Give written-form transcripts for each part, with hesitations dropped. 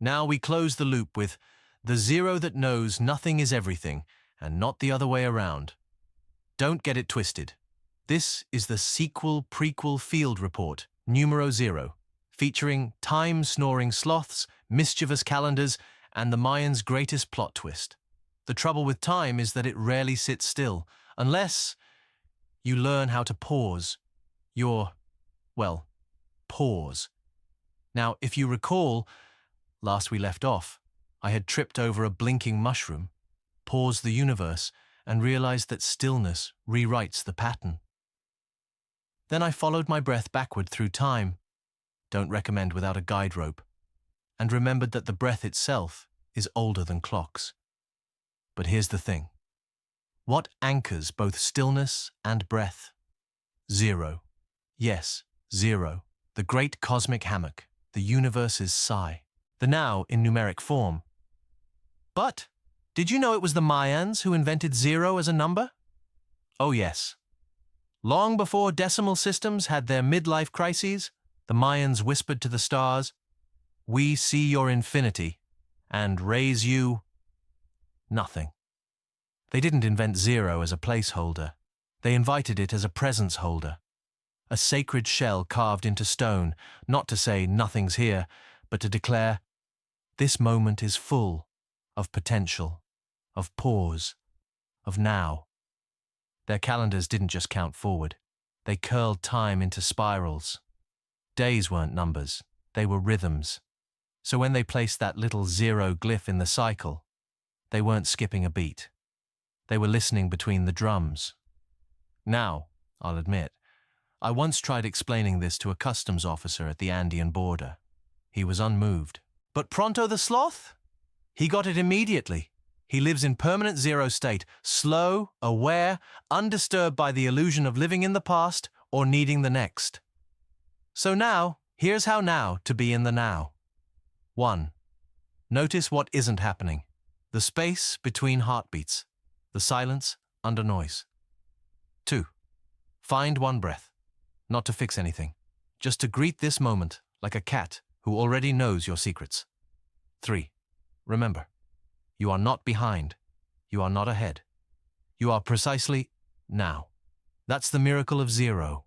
Now we close the loop with the zero that knows nothing is everything, and not the other way around. Don't get it twisted. This is the prequel field report, Numero 0, featuring time-snoring sloths, mischievous calendars, and the Mayans' greatest plot twist. The trouble with time is that it rarely sits still, unless you learn how to pause. Pause. Now, if you recall, last we left off, I had tripped over a blinking mushroom, paused the universe, and realized that stillness rewrites the pattern. Then I followed my breath backward through time, don't recommend without a guide rope, and remembered that the breath itself is older than clocks. But here's the thing. What anchors both stillness and breath? Zero. Yes, zero. The great cosmic hammock, the universe's sigh. The now in numeric form. But did you know it was the Mayans who invented zero as a number? Oh yes. Long before decimal systems had their midlife crises, the Mayans whispered to the stars, "We see your infinity, and raise you nothing." They didn't invent zero as a placeholder. They invited it as a presence holder. A sacred shell carved into stone, not to say nothing's here, but to declare, this moment is full of potential, of pause, of now. Their calendars didn't just count forward. They curled time into spirals. Days weren't numbers, they were rhythms. So when they placed that little zero glyph in the cycle, they weren't skipping a beat. They were listening between the drums. Now, I'll admit, I once tried explaining this to a customs officer at the Andean border. He was unmoved. But Pronto the sloth? He got it immediately. He lives in permanent zero state, slow, aware, undisturbed by the illusion of living in the past or needing the next. So now, here's how now to be in the now. 1. Notice what isn't happening. The space between heartbeats. The silence under noise. 2. Find one breath. Not to fix anything. Just to greet this moment like a cat who already knows your secrets. 3. Remember, you are not behind. You are not ahead. You are precisely now. That's the miracle of zero.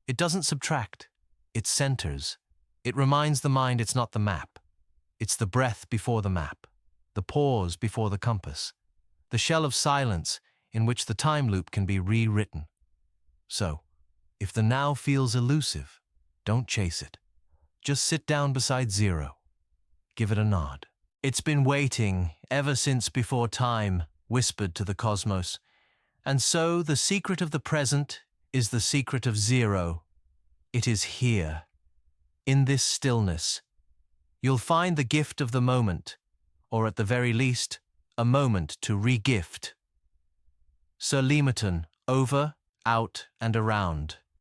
It doesn't subtract. It centers. It reminds the mind it's not the map. It's the breath before the map. The pause before the compass. The shell of silence in which the time loop can be rewritten. So, if the now feels elusive, don't chase it. Just sit down beside zero. Give it a nod. It's been waiting ever since before time whispered to the cosmos. And so the secret of the present is the secret of zero. It is here, in this stillness. You'll find the gift of the moment, or at the very least, a moment to re-gift. Sir Leamerton, over, out, and around.